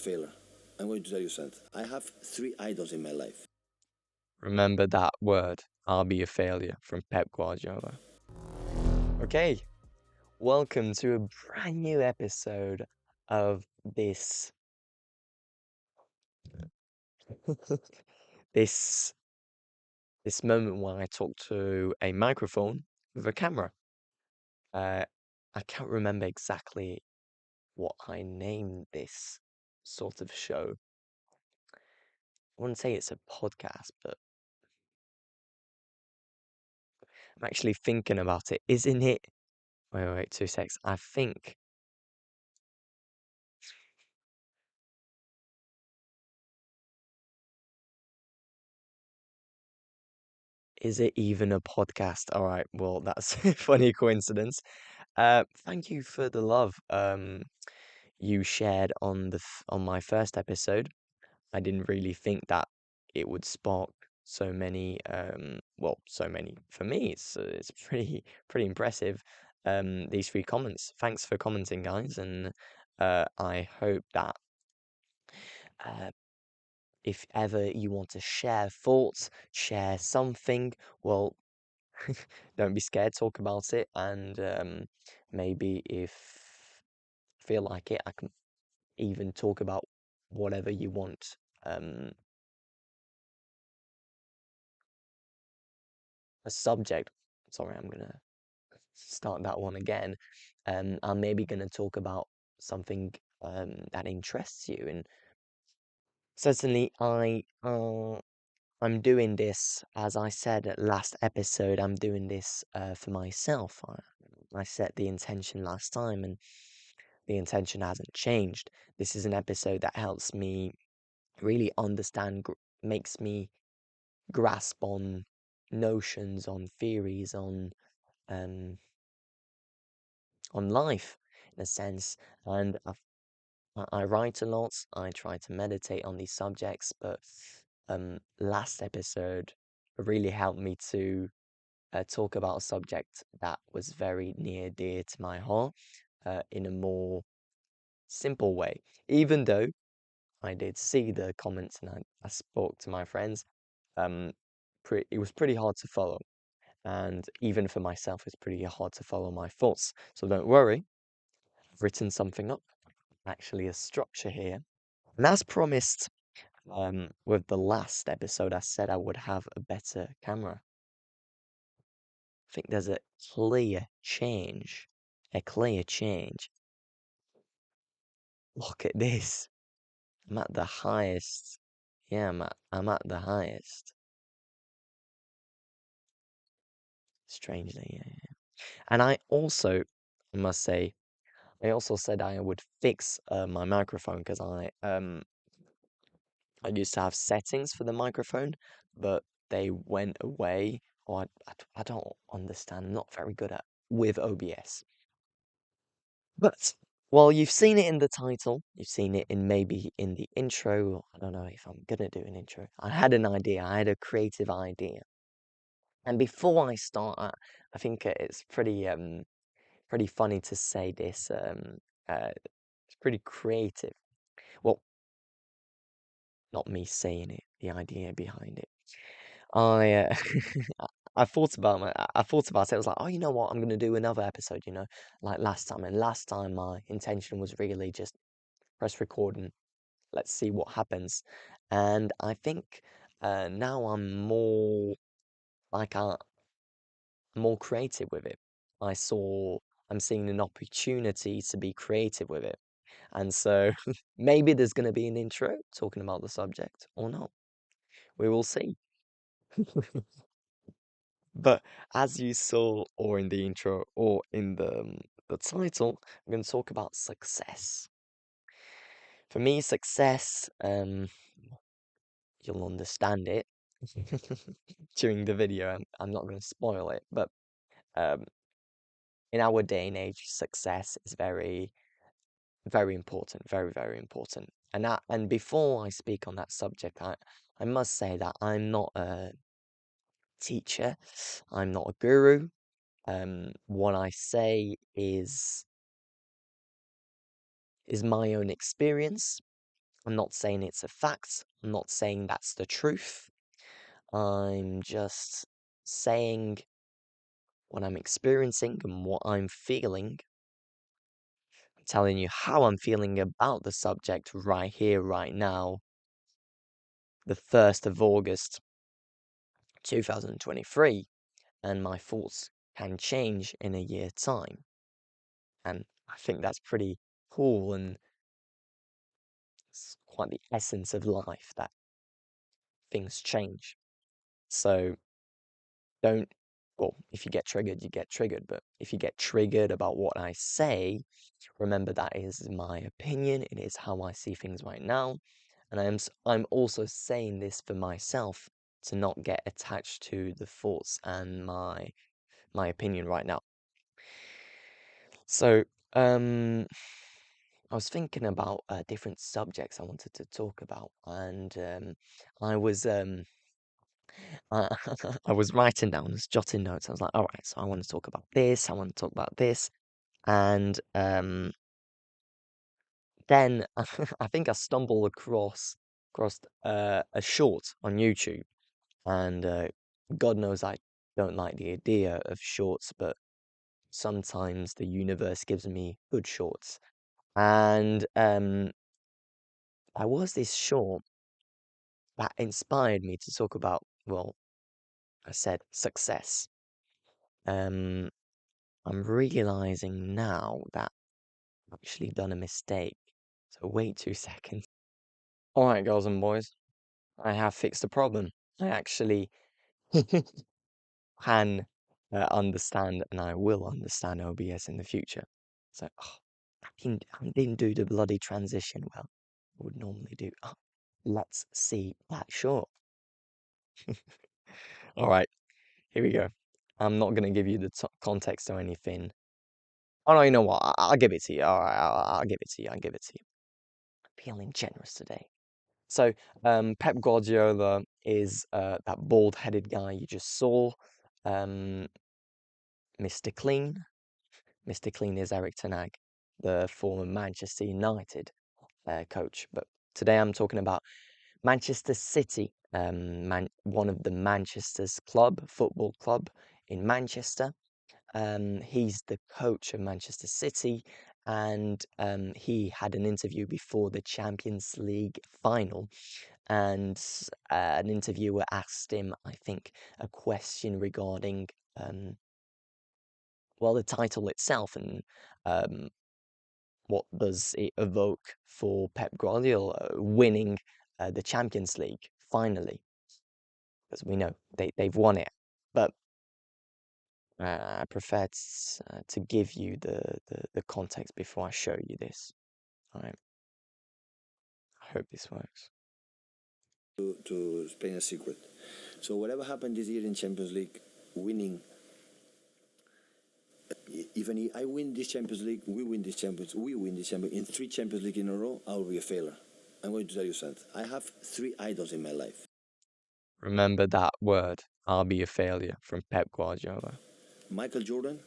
failure. I'm going to tell you something. I have three idols in my life. Remember that word, I'll be a failure, from Pep Guardiola. Okay, welcome to a brand new episode of this this moment when I talk to a microphone with a camera. Uh, I can't remember exactly what I named this sort of show. I wouldn't say it's a podcast, but I'm actually thinking about it. Isn't it? Wait, 2 secs. I think. Is it even a podcast? All right, well, that's a funny coincidence. Thank you for the love you shared on on my first episode. I didn't really think that it would spark so many so many for me. It's pretty impressive. These three comments. Thanks for commenting, guys, and I hope that uh, if ever you want to share thoughts, share something, well, don't be scared, talk about it, and maybe if feel like it, I can even talk about whatever you want. A subject. Sorry, I'm gonna start that one again. I'm maybe gonna talk about something that interests you, and certainly I'm doing this, as I said at last episode, I'm doing this for myself. I set the intention last time, and the intention hasn't changed. This is an episode that helps me really understand, makes me grasp on notions, on theories, um, on life, in a sense. And I write a lot. I try to meditate on these subjects, but last episode really helped me to talk about a subject that was very near dear to my heart in a more simple way. Even though I did see the comments and I spoke to my friends, um, it was pretty hard to follow. And even for myself, it's pretty hard to follow my thoughts. So don't worry, I've written something up, actually a structure here. And as promised, with the last episode, I said I would have a better camera. I think there's a clear change. A clear change. Look at this. I'm at the highest. Yeah, I'm at the highest. Strangely, yeah. And I must say, I also said I would fix my microphone because I used to have settings for the microphone, but they went away. Or I don't understand. I'm not very good at with OBS. But well, you've seen it in the title. You've seen it in maybe in the intro. I don't know if I'm gonna do an intro. I had an idea. I had a creative idea. And before I start, I think it's pretty funny to say this. It's pretty creative. Well, not me saying it, the idea behind it. I I thought about it. I was like, oh, you know what? I'm gonna do another episode. Like last time. And last time my intention was really just press record and let's see what happens. And I think now like uh, more creative with it. I'm seeing an opportunity to be creative with it. And so maybe there's going to be an intro talking about the subject or not. We will see. But as you saw, or in the intro, or in the title, I'm going to talk about success. For me, success, you'll understand it during the video. I'm not going to spoil it, but um, in our day and age, success is very, very important, very, very important. And before I speak on that subject, I must say that I'm not a teacher, I'm not a guru. What I say is my own experience. I'm not saying it's a fact. I'm not saying that's the truth. I'm just saying what I'm experiencing and what I'm feeling. I'm telling you how I'm feeling about the subject right here, right now, the 1st of August, 2023, and my thoughts can change in a year's time. And I think that's pretty cool, and it's quite the essence of life that things change. So don't, well, if you get triggered, you get triggered. But if you get triggered about what I say, remember that is my opinion. It is how I see things right now. And I'm also saying this for myself to not get attached to the thoughts and my opinion right now. So, I was thinking about different subjects I wanted to talk about, and I was I, I was writing down, just jotting notes. I was like, all right, so I want to talk about this. I want to talk about this, and then I think I stumbled across a short on YouTube, and God knows I don't like the idea of shorts, but sometimes the universe gives me good shorts, and I was this short that inspired me to talk about, well, I said success. Um, I'm realizing now that I've actually done a mistake. So wait 2 seconds. All right, girls and boys, I have fixed the problem. I actually can understand, and I will understand OBS in the future. So I didn't do the bloody transition well. I would normally do. Oh, let's see that short. All right, here we go. I'm not gonna give you the context or anything. Oh no, you know what? I'll give it to you. All right, I'll give it to you. I'll give it to you. Feeling generous today. So, Pep Guardiola is that bald-headed guy you just saw. Um, Mr. Clean. Mr. Clean is Eric Ten Hag, the former Manchester United coach. But today I'm talking about Manchester City, one of the Manchester's football club in Manchester. He's the coach of Manchester City, and he had an interview before the Champions League final. And an interviewer asked him, I think, a question regarding, well, the title itself and um, what does it evoke for Pep Guardiola winning the Champions League finally, because we know they've won it. But I prefer to give you the context before I show you this. All right. I hope this works. To explain a secret. So whatever happened this year in Champions League, winning, even if I win this Champions League, we win this in 3 Champions League in a row, I will be a failure. I'm going to tell you something. I have 3 idols in my life. Remember that word. I'll be a failure from Pep Guardiola. Michael Jordan,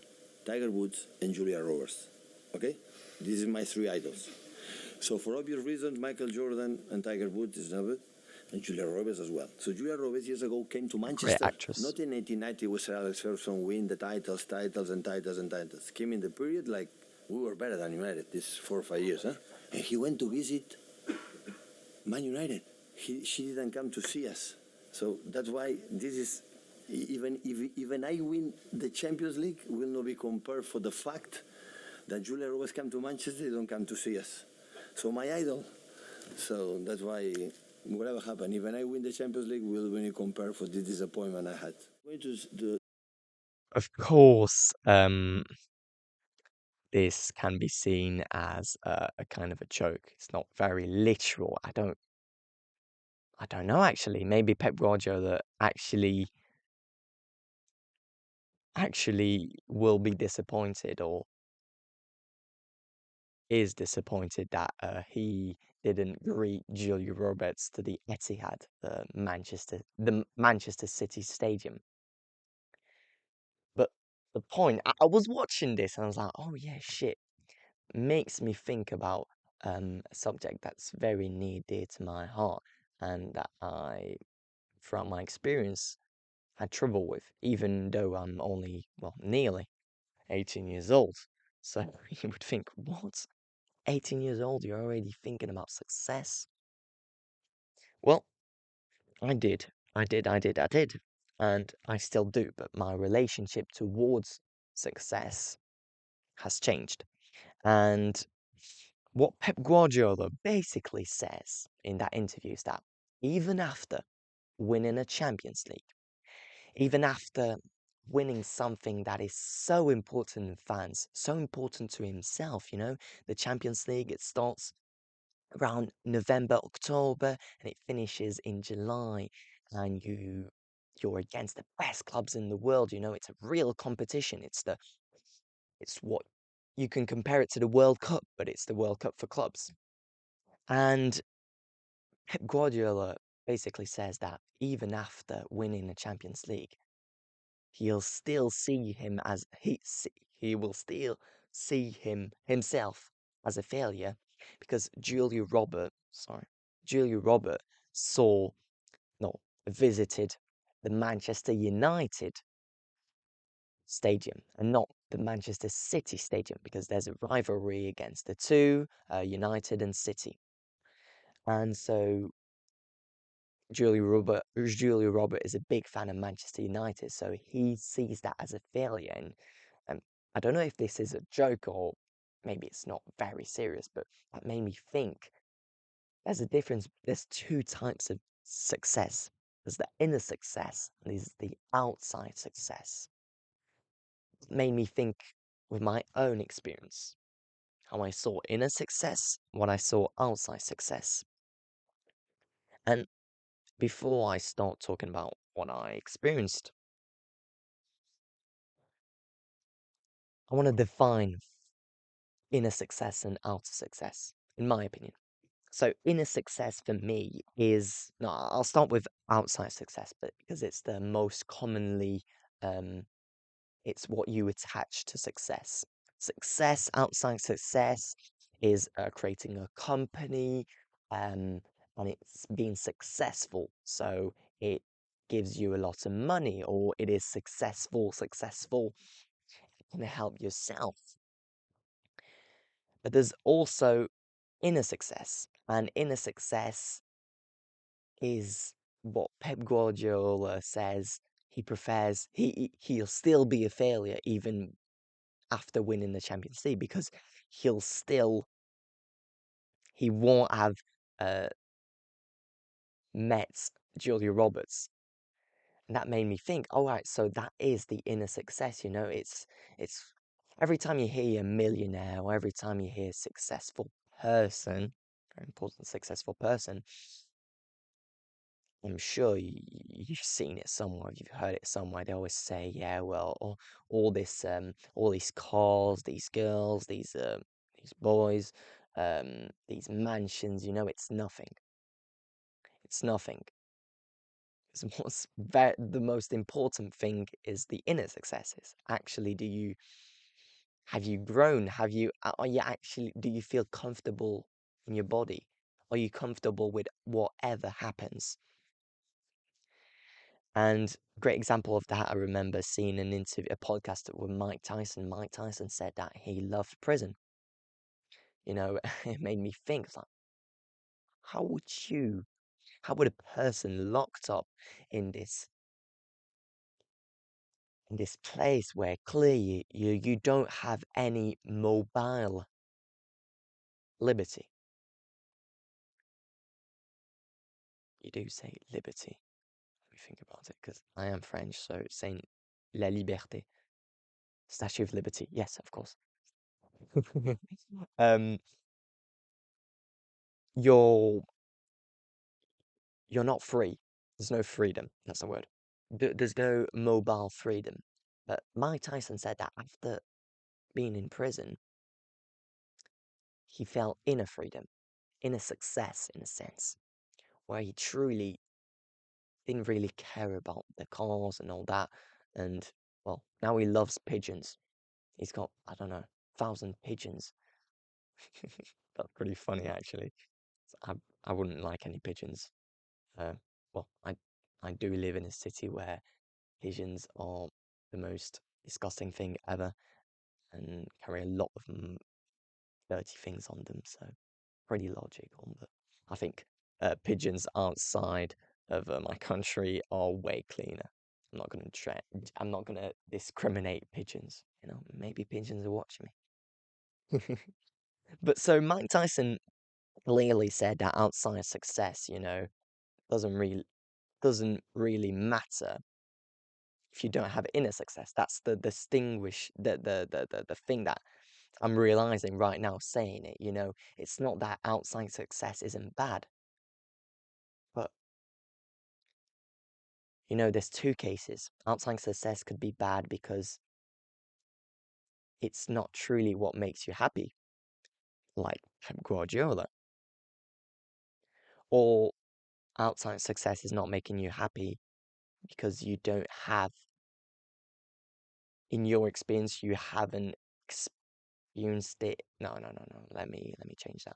Tiger Woods, and Julia Roberts. Okay? These are my 3 idols. So for obvious reasons, Michael Jordan and Tiger Woods is number, and Julia Roberts as well. So Julia Roberts years ago came to Great Manchester, actress. not in 1890 with Sir Alex Ferguson win the titles. Came in the period like we were better than United these 4 or 5 years, huh? And he went to visit Man United. She didn't come to see us. So that's why this is, even I win the Champions League, will not be compared for the fact that Julia Roberts come to Manchester, they don't come to see us. So my idol. So that's why whatever happened, even I win the Champions League, will be compared for the disappointment I had. Of course, this can be seen as a kind of a joke. It's not very literal. I don't know actually. Maybe Pep Guardiola actually will be disappointed or is disappointed that he didn't greet Julia Roberts to the Etihad, the Manchester City Stadium. But the point, I was watching this and I was like, oh yeah, shit. Makes me think about a subject that's very near dear to my heart and that I, throughout my experience, had trouble with, even though I'm only, well, nearly 18 years old. So you would think, what? 18 years old, you're already thinking about success? Well, I did. I did. And I still do, but my relationship towards success has changed. And what Pep Guardiola basically says in that interview is that even after winning a Champions League, even after winning something that is so important to fans, so important to himself, the Champions League, it starts around November, October, and it finishes in July, and you're against the best clubs in the world, it's a real competition. It's what you can compare it to the World Cup, but it's the World Cup for clubs. And Pep Guardiola basically says that even after winning the Champions League, he'll still see him as he will still see himself as a failure because Julia Robert saw no visited the Manchester United stadium and not the Manchester City stadium because there's a rivalry against the two, United and City. And so Julia Robert is a big fan of Manchester United, so he sees that as a failure. And I don't know if this is a joke or maybe it's not very serious, but that made me think there's a difference. There's two types of success. There's the inner success, and there's the outside success. It made me think with my own experience, how I saw inner success, what I saw outside success. And before I start talking about what I experienced, I want to define inner success and outer success, in my opinion. So, inner success for me is, no, I'll start with outside success, but because it's the most commonly, um, it's what you attach to success. Success, outside success is creating a company, um, and it's being successful. So, it gives you a lot of money, or it is successful, can help yourself. But there's also inner success, and inner success is what Pep Guardiola says he prefers. He'll still be a failure even after winning the Champions League because he'll still he won't have uh, met Julia Roberts. And that made me think, all right, so that is the inner success, it's every time you hear a millionaire or every time you hear successful person, very important successful person, I'm sure you've seen it somewhere, you've heard it somewhere. They always say, yeah, well, all these cars, these girls, these boys, these mansions, it's nothing. It's nothing. The most important thing is the inner successes. Actually, have you grown? Are you actually, do you feel comfortable in your body? Are you comfortable with whatever happens? And great example of that, I remember seeing an interview, a podcast with Mike Tyson. Mike Tyson said that he loved prison. It made me think, like, how would you, how would a person locked up in this place where clearly you don't have any mobile liberty? You do say liberty. Let me think about it, because I am French, so saying la liberté, Statue of Liberty. Yes, of course. um, you're you're not free. There's no freedom. That's the word. There's no mobile freedom. But Mike Tyson said that after being in prison, he felt inner freedom, inner success in a sense, where he truly didn't really care about the cars and all that. And well, now he loves pigeons. He's got, I don't know, 1,000 pigeons. That's pretty funny, actually. I I wouldn't like any pigeons. Uh, well, I do live in a city where pigeons are the most disgusting thing ever and carry a lot of dirty things on them. So pretty logical. But I think pigeons outside of my country are way cleaner. I'm not gonna discriminate pigeons. You know, maybe pigeons are watching me. But so Mike Tyson clearly said that outside success, doesn't really matter if you don't have inner success. That's the distinguish the thing that I'm realizing right now saying it, it's not that outside success isn't bad, but there's two cases. Outside success could be bad because it's not truly what makes you happy, like Pep Guardiola, or outside success is not making you happy because you don't have, in your experience, you haven't experienced it. No, no, no, no. Let me change that.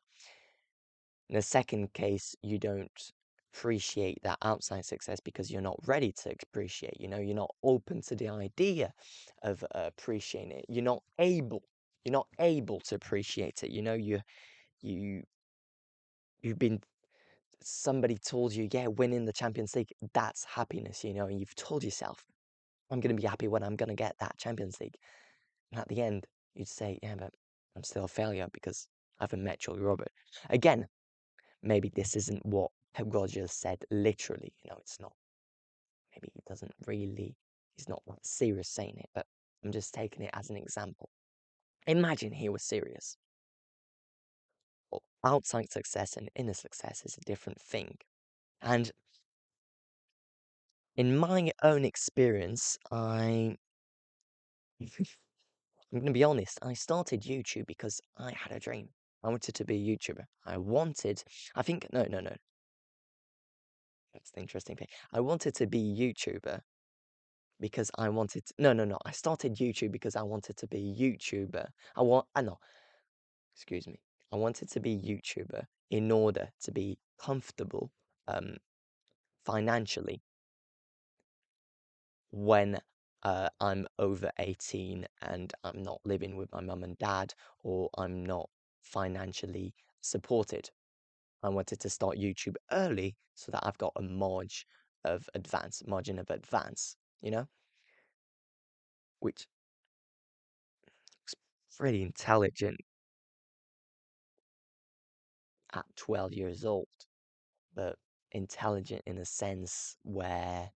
In the second case, you don't appreciate that outside success because you're not ready to appreciate. You're not open to the idea of appreciating it. You're not able to appreciate it. You you've been somebody told you, yeah, winning the Champions League, that's happiness, and you've told yourself, I'm gonna be happy when I'm gonna get that Champions League. And at the end, you'd say, yeah, but I'm still a failure because I haven't met Julia Robert. Again, maybe this isn't what Pep Guardiola said literally, it's not. Maybe he's not that serious saying it, but I'm just taking it as an example. Imagine he was serious. Well, outside success and inner success is a different thing. And in my own experience, I'm gonna be honest, I started YouTube because I had a dream. I wanted to be a YouTuber. I think, no, no, no, that's the interesting thing. I wanted to be a YouTuber because no, no, no. I started YouTube because I wanted to be a YouTuber. No, excuse me. I wanted to be a YouTuber in order to be comfortable, um, financially when I'm over 18 and I'm not living with my mum and dad or I'm not financially supported. I wanted to start YouTube early so that I've got a margin of advance, which is pretty intelligent at 12 years old, but intelligent in a sense where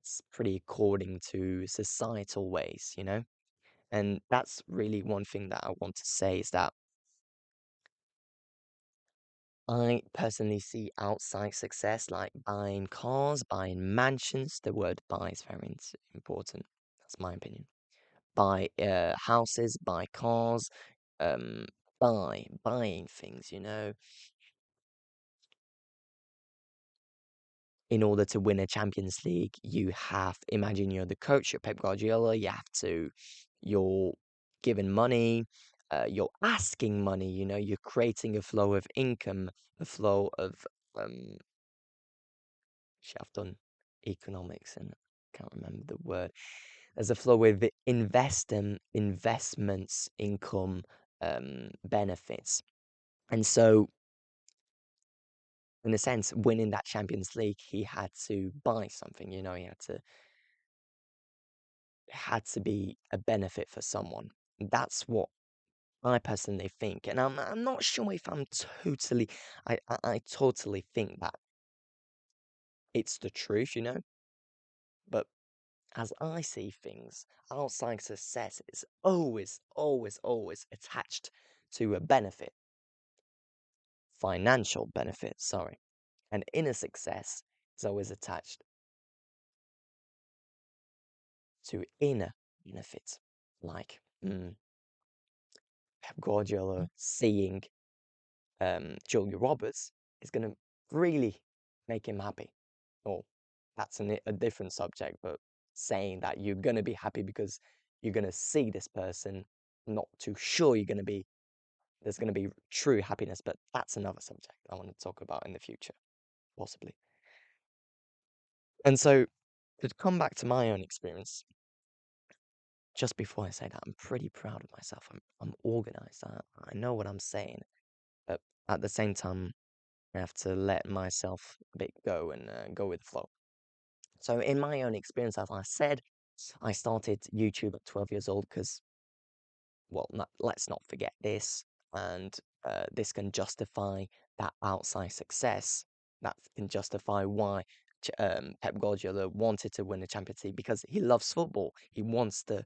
it's pretty according to societal ways. And that's really one thing that I want to say is that I personally see outside success like buying cars, buying mansions. The word buy is very important. That's my opinion. Buy houses, buy cars, um, buying things. In order to win a Champions League, imagine you're the coach, you're Pep Guardiola, you're giving money, you're asking money, you're creating a flow of income, a flow of, um, shit, I've done economics and can't remember the word. There's a flow with investments, income, benefits. And so, in a sense, winning that Champions League, he had to buy something, he had to be a benefit for someone. That's what I personally think, and I'm not sure if I'm totally. I totally think that it's the truth. But as I see things, outside success is always, always, always attached to a benefit, financial benefit. Sorry, and inner success is always attached to inner benefits, like Pep Guardiola seeing Julia Roberts is going to really make him happy. Or that's a different subject, but saying that you're going to be happy because you're going to see this person, not too sure you're going to be there's going to be true happiness, but that's another subject I want to talk about in the future, possibly. And so, to come back to my own experience, just before I say that, I'm pretty proud of myself. I'm organized. I know what I'm saying, but at the same time, I have to let myself a bit go and go with the flow. So, in my own experience, as I said, I started YouTube at 12 years old because, well, let's not forget this, and this can justify that outside success. That can justify why Pep Guardiola wanted to win the Champions League because he loves football. He wants to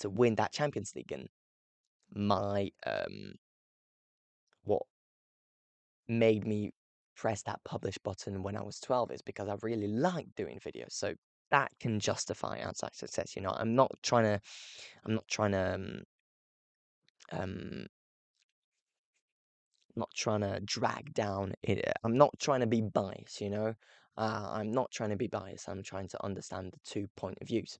win that Champions League. And my what made me press that publish button when I was 12 is because I really like doing videos. So that can justify outside success. You know, I'm not trying to um not trying to drag down it. I'm not trying to be biased, you know. I'm not trying to be biased. I'm trying to understand the two point of views.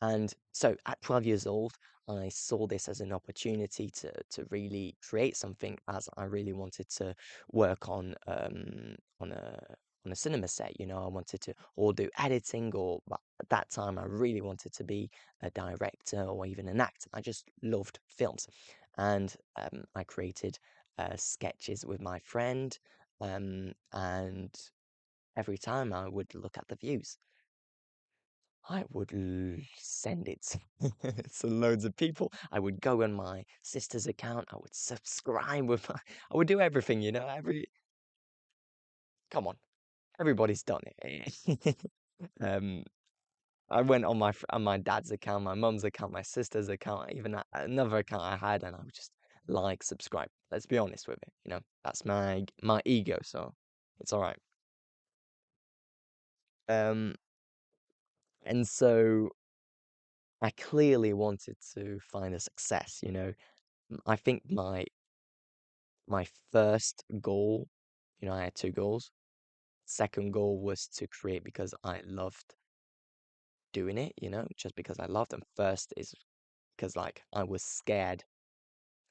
And so at 12 years old, I saw this as an opportunity to really create something as I really wanted to work on a cinema set. You know, I wanted to or do editing or but at that time I really wanted to be a director or even an actor. I just loved films. And I created sketches with my friend. And every time I would look at the views, I would send it to loads of people. I would go on my sister's account. I would subscribe with my, I would do everything, you know, come on, everybody's done it. um, I went on on my dad's account, my mum's account, my sister's account, even another account I had, and I would just like, subscribe. Let's be honest with it, you know, that's my ego, so it's all right. Um, and so I clearly wanted to find a success, you know. I think my first goal, you know, I had two goals. Second goal was to create because I loved doing it, you know, just because I loved them. First is because like I was scared.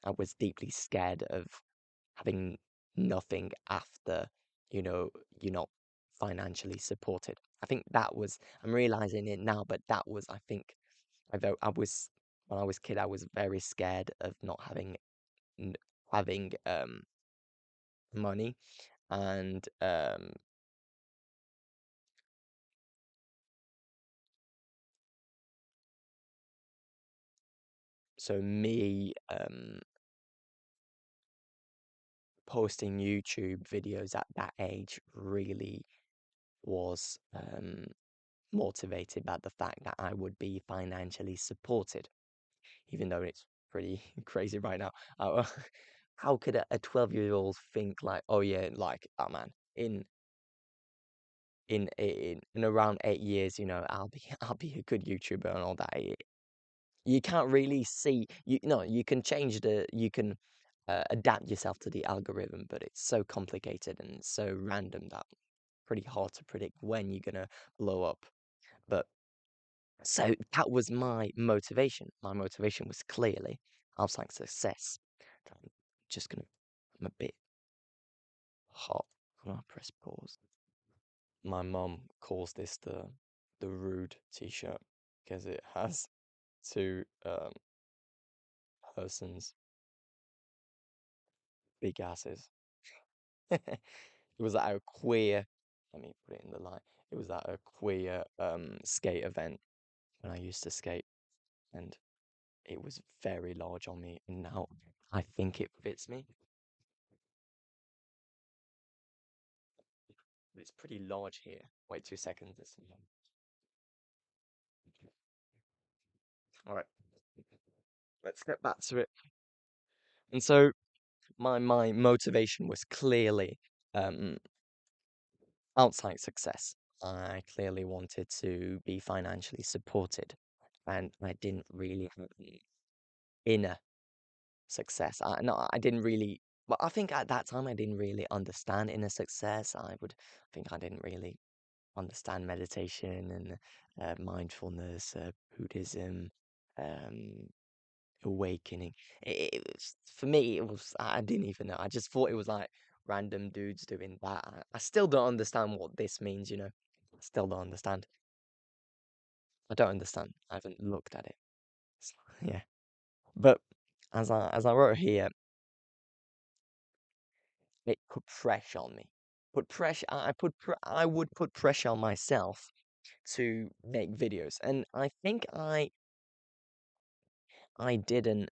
I was deeply scared of having nothing after, you know, you're not financially supported. I think that was, I'm realizing it now, but that was, I think, although I was, when I was a kid, I was very scared of not n- having money. And so me posting YouTube videos at that age really was motivated by the fact that I would be financially supported, even though it's pretty crazy right now. Uh, how could a 12-year-old think like, oh yeah, like, oh man, in around 8 years, you know, I'll be a good YouTuber and all that. You can't really see you no, you can change you can adapt yourself to the algorithm, but it's so complicated and so random that pretty hard to predict when you're gonna blow up. But so that was my motivation. My motivation was clearly outside success. I'm just gonna I'm a bit hot. I'm gonna press pause. My mum calls this the rude t-shirt because it has two persons big asses. It was at a queer, let me put it in the light. It was at a queer skate event when I used to skate, and it was very large on me, and now I think it fits me. It's pretty large here. Wait 2 seconds. All right, let's get back to it. And so my motivation was clearly um outside success. I clearly wanted to be financially supported, and I didn't really have the inner success. I didn't really. Well, I think at that time I didn't really understand inner success. I think I didn't really understand meditation and mindfulness, Buddhism, um, awakening. For me, it was, I didn't even know. I just thought it was like random dudes doing that. I still don't understand what this means, you know. I still don't understand. I don't understand. I haven't looked at it. Yeah. But as I wrote here, it put pressure on me. Put pressure. I would put pressure on myself to make videos, and I think I didn't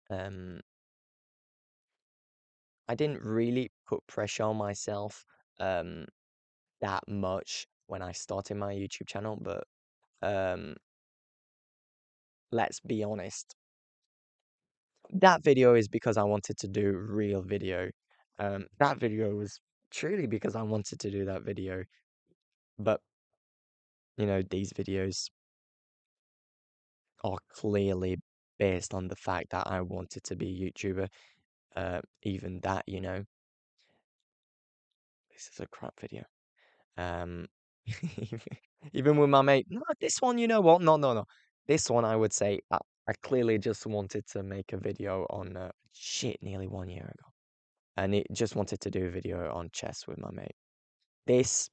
I didn't really put pressure on myself um that much when I started my YouTube channel, but um let's be honest, that video is because I wanted to do real video. That video was truly because I wanted to do that video, but you know, these videos are clearly based on the fact that I wanted to be a YouTuber. Even that, you know, this is a crap video. Um, even with my mate, no, this one, you know what? No, no, no. This one, I would say, I clearly just wanted to make a video on shit nearly 1 year ago, and it just wanted to do a video on chess with my mate. This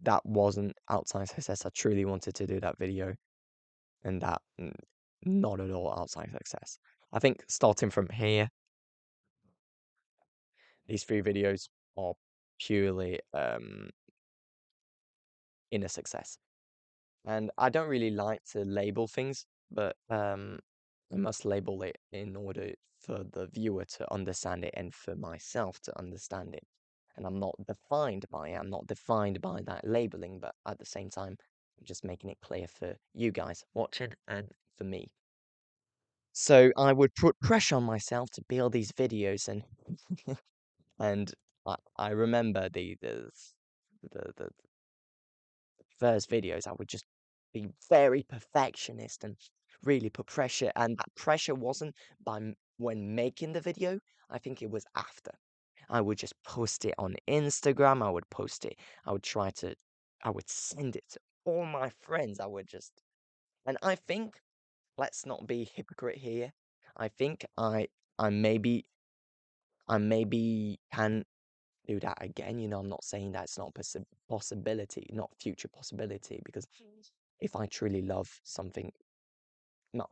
that wasn't outside success. I truly wanted to do that video, and that not at all outside success. I think starting from here, these three videos are purely inner success. And I don't really like to label things, but I must label it in order for the viewer to understand it and for myself to understand it. And I'm not defined by it. I'm not defined by that labeling, but at the same time, I'm just making it clear for you guys watching and for me. So I would put pressure on myself to build these videos, and and I remember the first videos, I would just be very perfectionist and really put pressure. And that pressure wasn't when making the video. I think it was after. I would just post it on Instagram. I would post it. I would try to, I would send it to all my friends. And I think, let's not be hypocrite here. I think I maybe, I maybe can do that again. You know, I'm not saying that it's not a possibility, not future possibility, because if I truly love something, not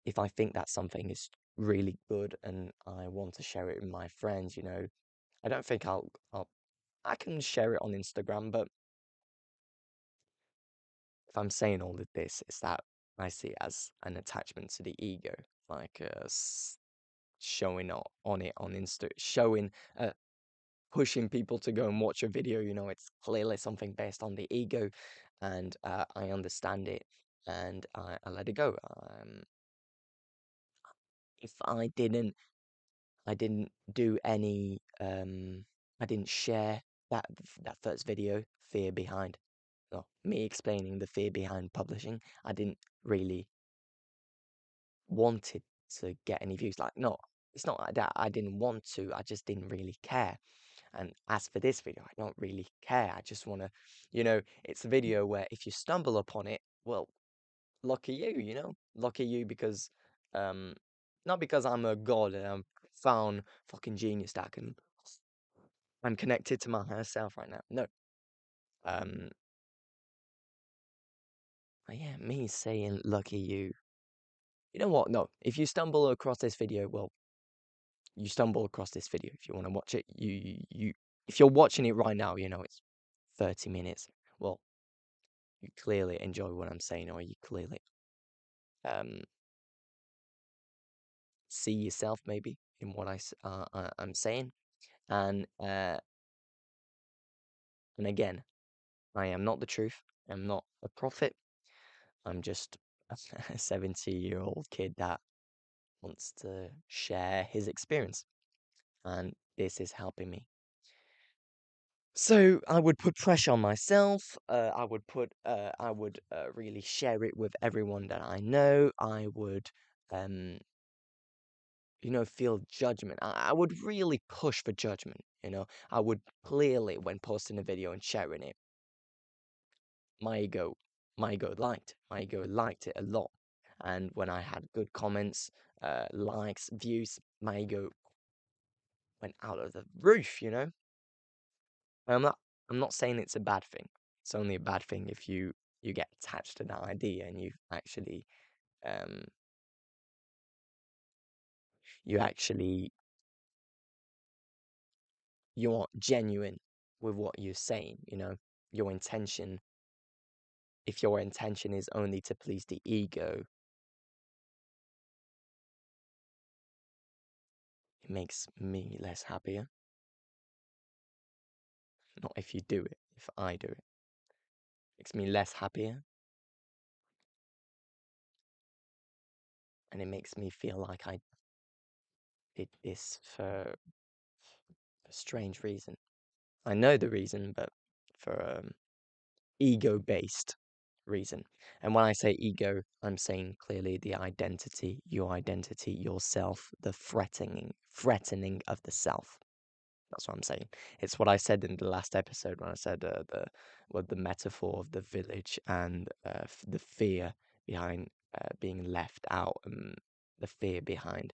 if I think that something is really good and I want to share it with my friends, you know, I don't think I can share it on Instagram, but if I'm saying all of this, it's that I see it as an attachment to the ego, like showing on it on Insta, showing pushing people to go and watch a video, you know, it's clearly something based on the ego, and I understand it, and I let it go. If I didn't do any, I didn't share that first video, fear behind, no, me explaining the fear behind publishing. I didn't really wanted to get any views. Like, no, it's not like that. I didn't want to. I just didn't really care. And as for this video, I don't really care. I just want to, you know, it's a video where if you stumble upon it, well, lucky you, you know, lucky you because, um, not because I'm a god and I'm found fucking genius that can, I'm connected to my higher self right now. No, um, yeah, me saying lucky you. You know what? No, if you stumble across this video, well, you stumble across this video. If you want to watch it, if you're watching it right now, you know, it's 30 minutes. Well, you clearly enjoy what I'm saying, or you clearly um, see yourself maybe in what I'm saying. And and again, I am not the truth. I'm not a prophet. I'm just a 70-year-old kid that wants to share his experience, and this is helping me. So I would put pressure on myself. I would really share it with everyone that I know. I would, um, you know, feel judgment. I would really push for judgment. You know, I would clearly, when posting a video and sharing it, my ego, my ego liked it a lot, And when I had good comments, likes, views, my ego went out of the roof, you know? And I'm not saying it's a bad thing. It's only a bad thing if you get attached to that idea and um you actually you aren't genuine with what you're saying, you know? Your intention, if your intention is only to please the ego, it makes me less happier. Not if you do it, if I do it. Makes me less happier, and it makes me feel like I did this for a strange reason. I know the reason, but for ego-based reason. And when I say ego, I'm saying clearly the identity, yourself, the threatening of the self. That's what I'm saying. It's what I said in the last episode when I said the metaphor of the village and the fear behind being left out, and the fear behind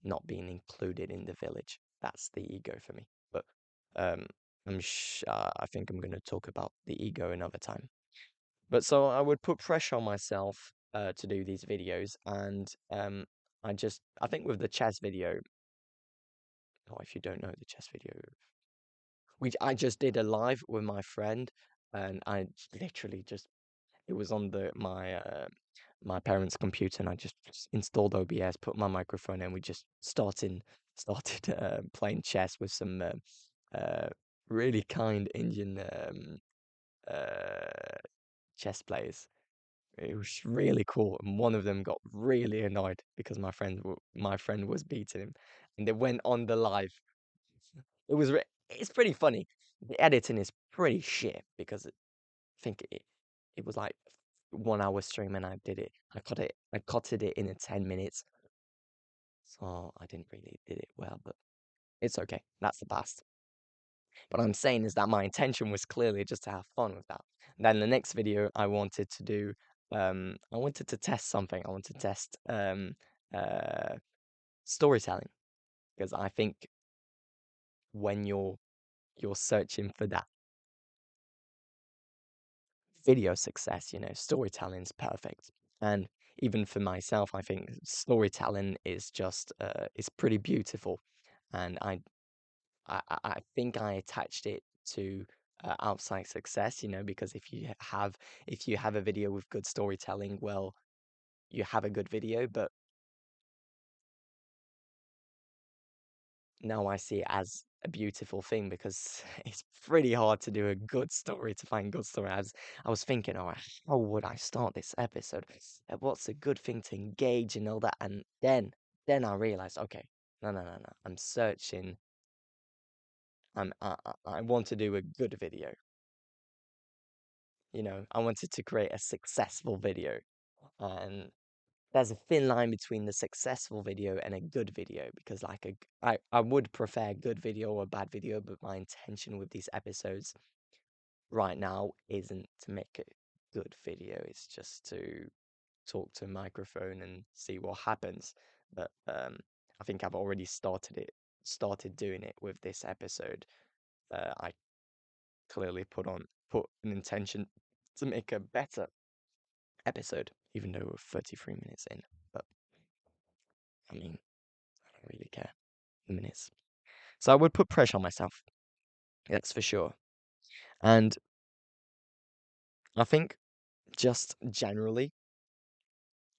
not being included in the village. That's the ego for me. But um, I think I'm going to talk about the ego another time. But so I would put pressure on myself to do these videos, and I think with the chess video, or if you don't know the chess video, I just did a live with my friend, and I literally just it was on my parents' computer, and I just installed OBS, put my microphone, and we just started playing chess with some uh, really kind Indian uh, chess players. It was really cool, and one of them got really annoyed because my friend was beating him, and they went on the live. It's pretty funny. The editing is pretty shit because I think it was like 1 hour stream and I did it. I cutted it in 10 minutes, so I didn't really did it well, but it's okay. That's the past. What I'm saying is that my intention was clearly just to have fun with that. Then the next video I wanted to test something. I wanted to test uh storytelling because I think when you're searching for that video success, you know, storytelling's perfect. And even for myself, I think storytelling is just is pretty beautiful. And I think I attached it to outside success, you know, because if you have a video with good storytelling, well, you have a good video. But now I see it as a beautiful thing because it's pretty hard to do a good story, to find good story. As I was thinking, oh, how would I start this episode? What's a good thing to engage and all that? And then I realized, okay, no. I'm searching. I want to do a good video. You know, I wanted to create a successful video, and there's a thin line between the successful video and a good video because I would prefer a good video or a bad video, but my intention with these episodes right now isn't to make a good video. It's just to talk to a microphone and see what happens. But I think I've already started doing it with this episode. I clearly put an intention to make a better episode, even though we're 33 minutes in. But I mean, I don't really care. Minutes. So I would put pressure on myself, that's for sure. And I think just generally,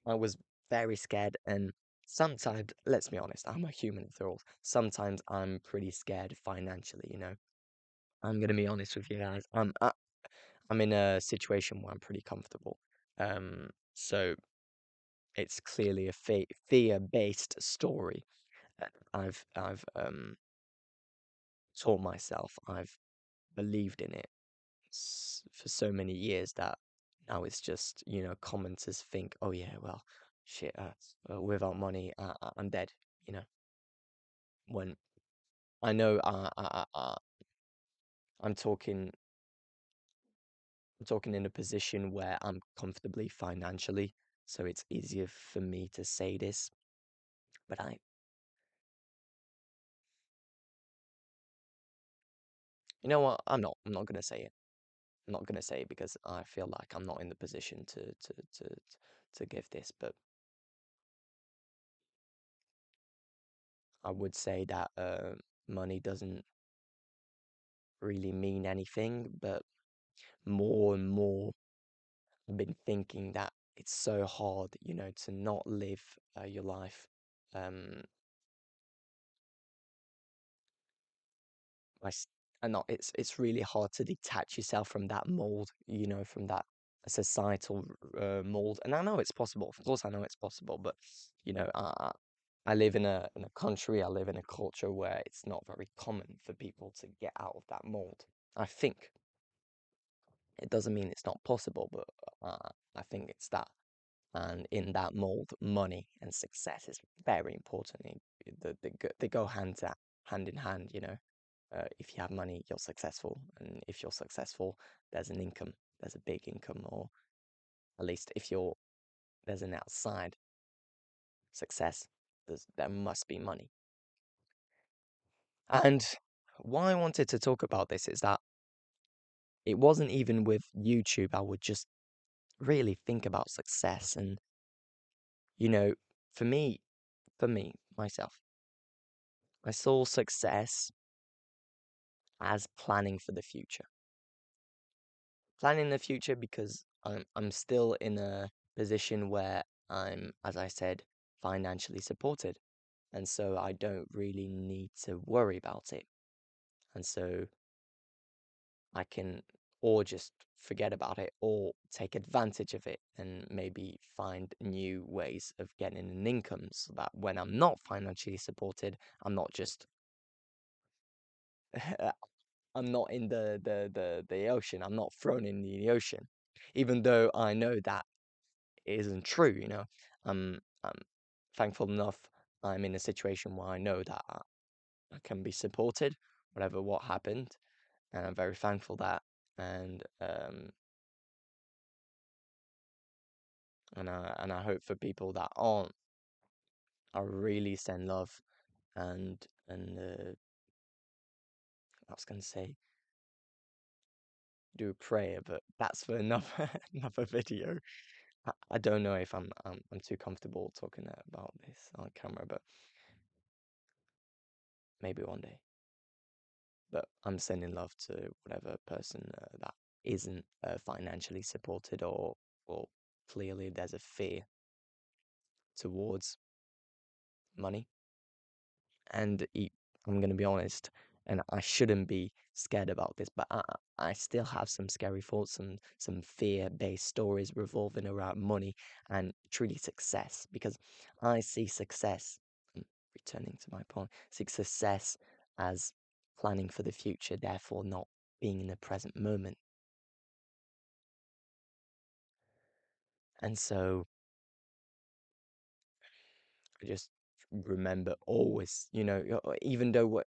I was very scared. And sometimes, let's be honest, I'm a human after all. Sometimes I'm pretty scared financially, you know. I'm gonna be honest with you guys. I'm in a situation where I'm pretty comfortable. So it's clearly a fear-based story. I've taught myself. I've believed in it for so many years that now it's just, you know, commenters think, oh yeah, well, shit, without money, I'm dead, you know. When I know I'm talking, I'm talking in a position where I'm comfortably financially. so it's easier for me to say this. But you know what? I'm not gonna say it. I'm not gonna say it because I feel like I'm not in the position to give this. But I would say that money doesn't really mean anything. But more and more, I've been thinking that it's so hard, to not live your life. Um, I, s- I know it's really hard to detach yourself from that mold, from that societal mold. And I know it's possible. Of course, I know it's possible. But I live in a country. I live in a culture where it's not very common for people to get out of that mold. I think it doesn't mean it's not possible, but I think it's that. And in that mold, money and success is very important. They go hand in hand, if you have money, you're successful. And if you're successful, there's an income, there's a big income, or at least if there's an outside success, there must be money. And why I wanted to talk about this is that it wasn't even with YouTube, I would just really think about success. And, you know, for me, myself, I saw success as planning for the future. Planning the future because I'm still in a position where I'm, as I said, financially supported. And so I don't really need to worry about it. And so I can or just forget about it or take advantage of it and maybe find new ways of getting an income so that when I'm not financially supported, I'm not just I'm not in the ocean. I'm not thrown in the ocean. Even though I know that it isn't true, I'm thankful enough I'm in a situation where I know that I can be supported, whatever what happened, and I'm very thankful that and and I hope for people that aren't, I really send love and I was gonna say do a prayer, but that's for another another video. I don't know if I'm too comfortable talking about this on camera, but maybe one day. But I'm sending love to whatever person that isn't financially supported or clearly there's a fear towards money. And I'm gonna be honest, and I shouldn't be scared about this, but I still have some scary thoughts and some fear-based stories revolving around money and truly success, because I see success, and returning to my point, see success as planning for the future, therefore not being in the present moment. And so I just remember always, even though what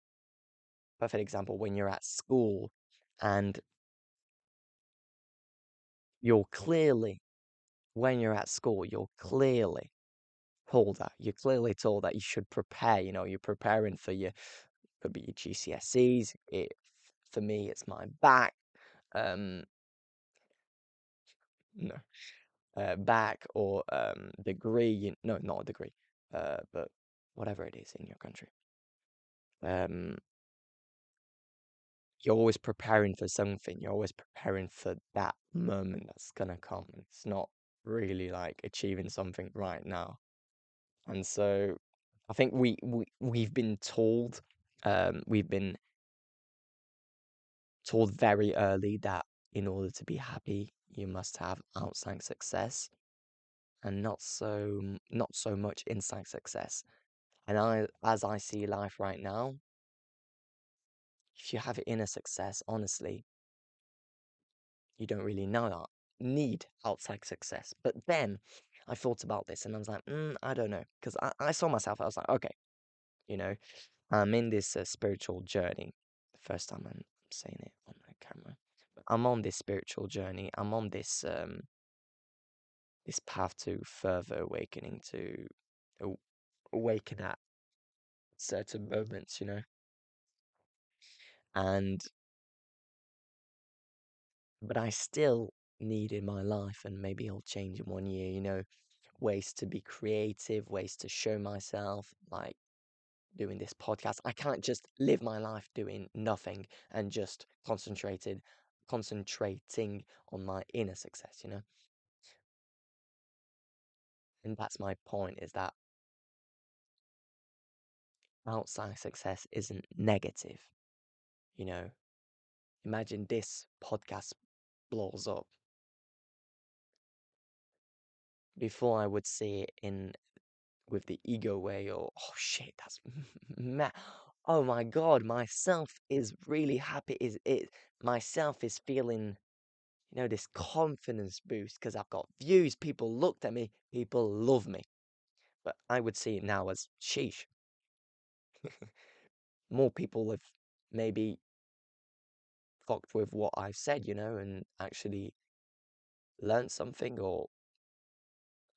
perfect example when you're at school and you're clearly, when you're at school, you're clearly told that you should prepare, you're preparing for your, could be your GCSEs. For me, it's my back, um, no, back or degree, no, not a degree, but whatever it is in your country. Um, you're always preparing for something. You're always preparing for that moment that's gonna come. It's not really like achieving something right now. And so I think we've been told, we've been told very early that in order to be happy, you must have outside success and not so much inside success. And as I see life right now, if you have inner success, honestly, you don't really know that need outside success. But then I thought about this and I was like, I don't know, because I saw myself. I was like, okay, you know, I'm in this spiritual journey. The first time I'm saying it on the camera. But I'm on this spiritual journey. I'm on this this path to further awakening, to awaken at certain moments, and but I still need in my life, and maybe it'll change in 1 year, ways to be creative, ways to show myself, like doing this podcast. I can't just live my life doing nothing and just concentrating on my inner success. And that's my point, is that outside success isn't negative, you know. Imagine this podcast blows up. Before I would see it in with the ego way, or oh shit, that's mad. Oh my god, myself is really happy. Is it myself is feeling, this confidence boost because I've got views. People looked at me. People love me. But I would see it now as sheesh. More people have maybe fucked with what I've said, and actually learned something. Or,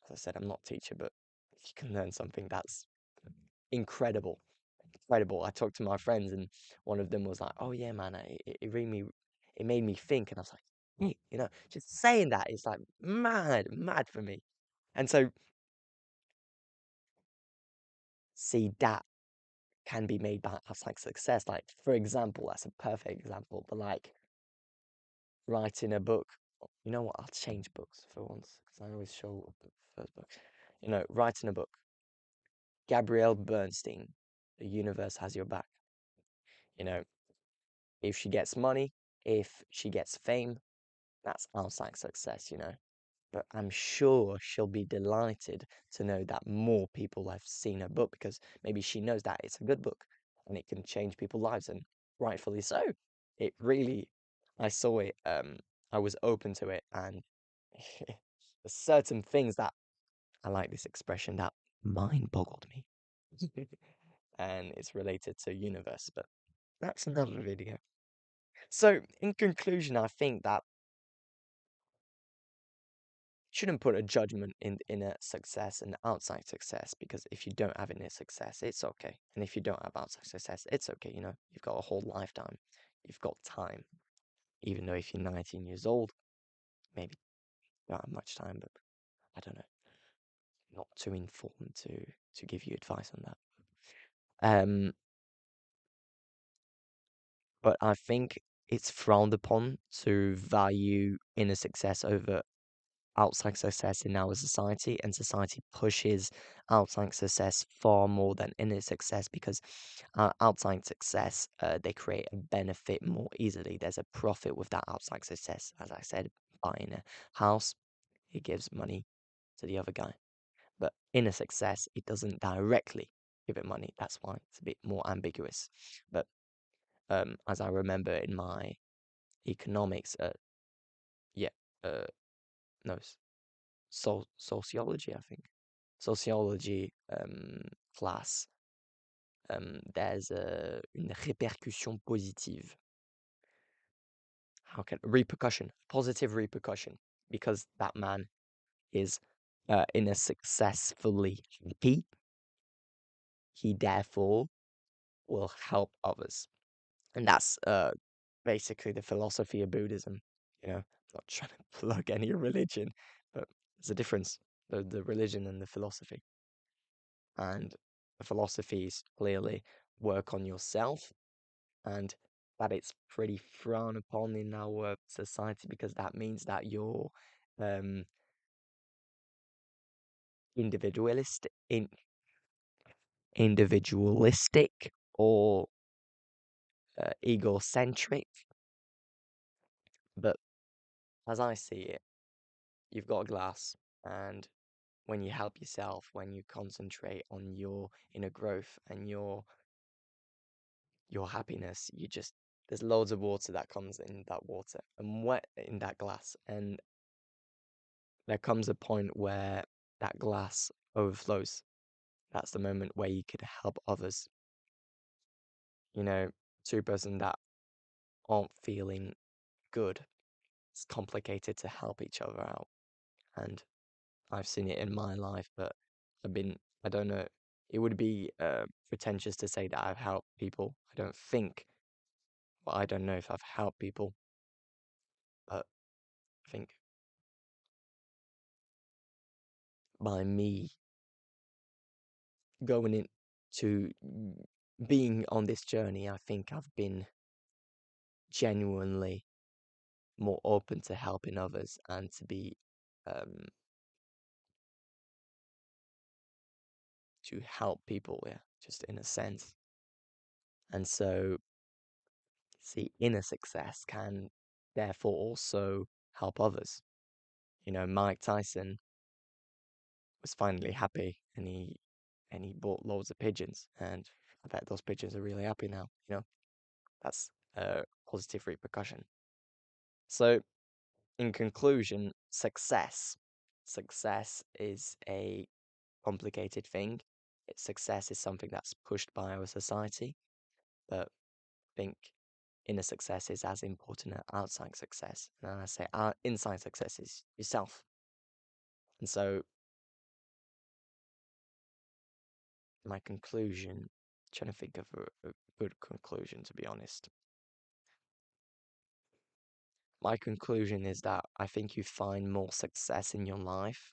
as I said, I'm not a teacher, but if you can learn something, that's incredible. Incredible. I talked to my friends, and one of them was like, "Oh yeah, man, it really it made me think," and I was like, "Hey, just saying that is like mad for me." And so, see, that can be made by us like success. Like, for example, that's a perfect example, but like writing a book. You know what? I'll change books for once because I always show the first book. Writing a book. Gabrielle Bernstein, The Universe Has Your Back. You know, if she gets money, if she gets fame, that's outside success. But I'm sure she'll be delighted to know that more people have seen her book, because maybe she knows that it's a good book and it can change people's lives, and rightfully so. It really, I saw it, I was open to it, and there's certain things that I like this expression that mind boggled me. And it's related to universe, but that's another video. So, in conclusion, I think that shouldn't put a judgment in inner success and outside success, because if you don't have inner success, it's okay. And if you don't have outside success, it's okay. You've got a whole lifetime. You've got time. Even though if you're 19 years old, maybe you don't have much time, but I don't know. Not too informed to give you advice on that. Um, but I think it's frowned upon to value inner success over outside success in our society, and society pushes outside success far more than inner success, because outside success, they create a benefit more easily. There's a profit with that outside success. As I said, buying a house, it gives money to the other guy. But inner success, it doesn't directly give it money. That's why it's a bit more ambiguous. But as I remember in my economics, yeah, uh, no, sociology, I think. Sociology class, there's une répercussion positive. Repercussion, positive repercussion, because that man is in a successfully happy, he therefore will help others. And that's basically the philosophy of Buddhism. I'm not trying to plug any religion, but there's a difference, the religion and the philosophy. And the philosophy is clearly work on yourself, and that it's pretty frowned upon in our society, because that means that you're um individualistic individualistic, or egocentric. But as I see it, you've got a glass, and when you help yourself, when you concentrate on your inner growth and your happiness, there's loads of water that comes in that water and wet in that glass, and there comes a point where that glass overflows. That's the moment where you could help others. Two person that aren't feeling good, it's complicated to help each other out. And I've seen it in my life, but I don't know. It would be pretentious to say that I've helped people. I don't think, well, I don't know if I've helped people, but I think by me going into being on this journey, I think I've been genuinely more open to helping others and um, to help people, yeah, just in a sense. And so, see, inner success can therefore also help others. You know, Mike Tyson was finally happy and he bought loads of pigeons, and I bet those pigeons are really happy now. You know, that's a positive repercussion. So, in conclusion, success is a complicated thing. Success is something that's pushed by our society, but I think inner success is as important as outside success. And I say inside success is yourself. And so my conclusion, trying to think of a good conclusion, to be honest. My conclusion is that I think you find more success in your life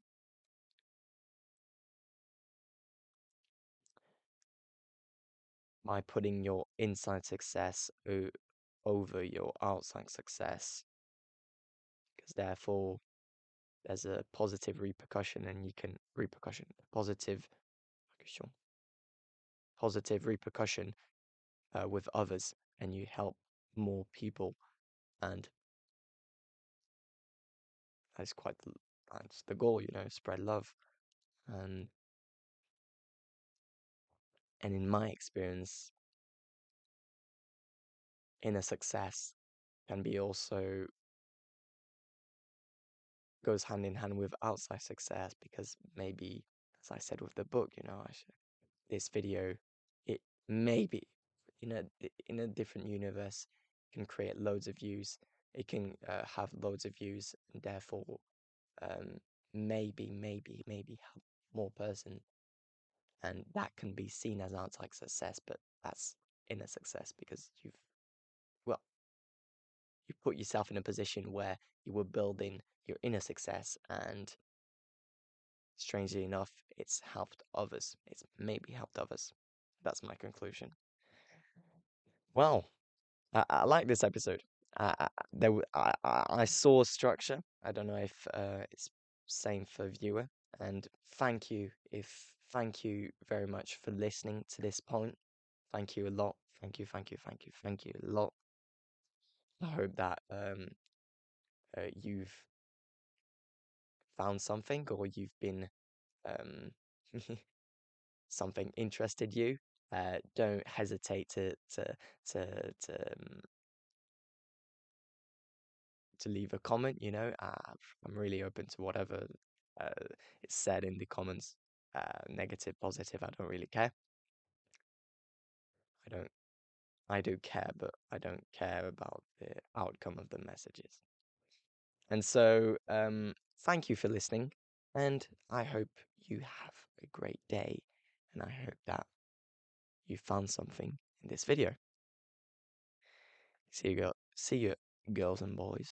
by putting your inside success over your outside success, because therefore there's a positive repercussion, and you can repercussion, positive repercussion with others, and you help more people, and that's that's the goal, you know, spread love. And in my experience, inner success can be also goes hand in hand with outside success, because maybe, as I said with the book, you know, this video, it maybe in a different universe can create loads of views. It can have loads of views, and therefore um, maybe help more person, and that can be seen as outside success, but that's inner success, because well you put yourself in a position where you were building your inner success, and strangely enough, it's maybe helped others. That's my conclusion. Well, I like this episode. I saw structure. I don't know if it's same for viewer. And thank you very much for listening to this point. Thank you a lot. Thank you a lot. I hope that you've found something, or you've been um something interested you. Don't hesitate to to leave a comment. You know, I'm really open to whatever uh, is said in the comments. Negative, positive, I don't really care. I don't. I do care, but I don't care about the outcome of the messages. And so, thank you for listening, and I hope you have a great day, and I hope that you found something in this video. See you, girls and boys.